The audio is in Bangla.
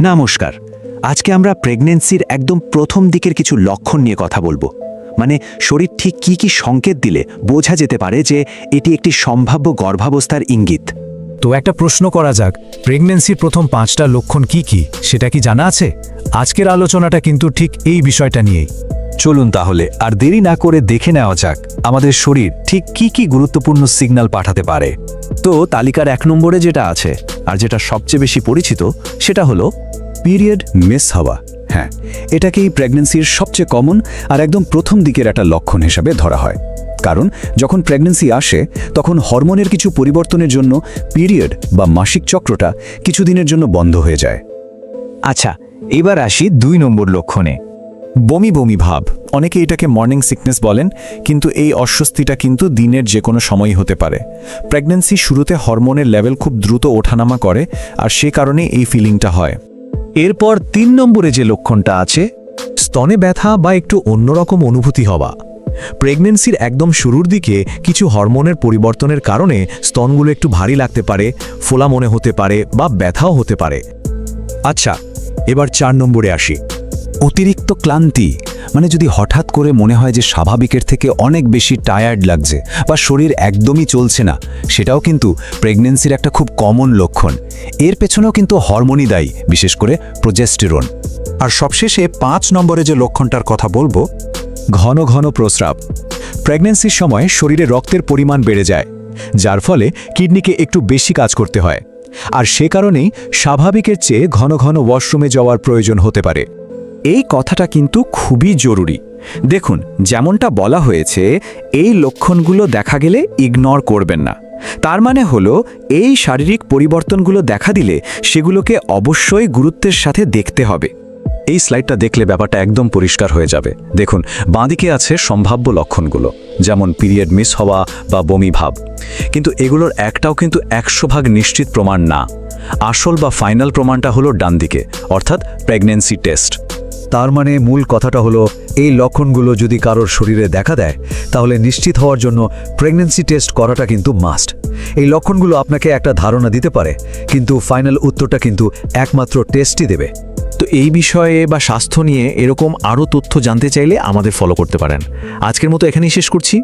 নমস্কার। আজকে আমরা প্রেগন্যান্সির একদম প্রথম দিকের কিছু লক্ষণ নিয়ে কথা বলবো। মানে শরীর ঠিক কি কি সংকেত দিলে বোঝা যেতে পারে যে এটি একটি সম্ভাব্য গর্ভাবস্থার ইঙ্গিত। তো একটা প্রশ্ন করা যাক, প্রেগন্যান্সির প্রথম 5টা লক্ষণ কি কি সেটা কি জানা আছে? আজকের আলোচনাটা কিন্তু ঠিক এই বিষয়টা নিয়েই। চলুন তাহলে আর দেরি না করে দেখে নেওয়া যাক আমাদের শরীর ঠিক কি কি গুরুত্বপূর্ণ সিগন্যাল পাঠাতে পারে। তো তালিকার 1 নম্বরে যেটা আছে আর যেটা সবচেয়ে বেশি পরিচিত সেটা হলো পিরিয়ড মিস হওয়া। হ্যাঁ, এটাকেই প্রেগন্যান্সির সবচেয়ে কমন আর একদম প্রথম দিকের একটা লক্ষণ হিসাবে ধরা হয়। কারণ যখন প্রেগন্যান্সি আসে তখন হরমোনের কিছু পরিবর্তনের জন্য পিরিয়ড বা মাসিক চক্রটা কিছুদিনের জন্য বন্ধ হয়ে যায়। আচ্ছা, এবার আসি 2 নম্বর লক্ষণে। বমি বমি ভাব। অনেকে এটাকে মর্নিং সিকনেস বলেন, কিন্তু এই অস্বস্তিটা কিন্তু দিনের যে কোনো সময়ই হতে পারে। প্রেগন্যান্সি শুরুতে হরমোনের লেভেল খুব দ্রুত ওঠানামা করে, আর সে কারণে এই ফিলিংটা হয়। এরপর 3 নম্বরে যে লক্ষণটা আছে, স্তনে ব্যথা বা একটু অন্যরকম অনুভূতি হওয়া। প্রেগন্যান্সির একদম শুরুর দিকে কিছু হরমোনের পরিবর্তনের কারণে স্তনগুলো একটু ভারী লাগতে পারে, ফোলা মনে হতে পারে বা ব্যথাও হতে পারে। আচ্ছা, এবার 4 নম্বরে আসি। অতিরিক্ত ক্লান্তি। মানে যদি হঠাৎ করে মনে হয় যে স্বাভাবিকের থেকে অনেক বেশি টায়ার্ড লাগছে বা শরীর একদমই চলছে না, সেটাও কিন্তু প্রেগন্যান্সির একটা খুব কমন লক্ষণ। এর পেছনেও কিন্তু হরমোনই দায়ী, বিশেষ করে প্রোজেস্টেরন। আর সবশেষে 5 নম্বরে যে লক্ষণটার কথা বলবো, ঘন ঘন প্রস্রাব। প্রেগন্যান্সির সময় শরীরে রক্তের পরিমাণ বেড়ে যায়, যার ফলে কিডনিকে একটু বেশি কাজ করতে হয়। আর সে কারণেই স্বাভাবিকের চেয়ে ঘন ঘন ওয়াশরুমে যাওয়ার প্রয়োজন হতে পারে। এই কথাটা কিন্তু খুবই জরুরি। দেখুন, যেমনটা বলা হয়েছে, এই লক্ষণগুলো দেখা গেলে ইগনোর করবেন না। তার মানে হলো এই শারীরিক পরিবর্তনগুলো দেখা দিলে সেগুলোকে অবশ্যই গুরুত্বের সাথে দেখতে হবে। এই স্লাইডটা দেখলে ব্যাপারটা একদম পরিষ্কার হয়ে যাবে। দেখুন, বাঁদিকে আছে সম্ভাব্য লক্ষণগুলো, যেমন পিরিয়ড মিস হওয়া বা বমি ভাব। কিন্তু এগুলোর একটাও কিন্তু 100% নিশ্চিত প্রমাণ না। আসল বা ফাইনাল প্রমাণটা হলো ডান দিকে, অর্থাৎ প্রেগন্যান্সি টেস্ট। তার মানে মূল কথাটা হলো, এই লক্ষণগুলো যদি কারোর শরীরে দেখা দেয় তাহলে নিশ্চিত হওয়ার জন্য প্রেগন্যান্সি টেস্ট করাটা কিন্তু মাস্ট। এই লক্ষণগুলো আপনাকে একটা ধারণা দিতে পারে, কিন্তু ফাইনাল উত্তরটা কিন্তু একমাত্র টেস্টই দেবে। তো এই বিষয়ে বা স্বাস্থ্য নিয়ে এরকম আরও তথ্য জানতে চাইলে আমাদের ফলো করতে পারেন। আজকের মতো এখানেই শেষ করছি।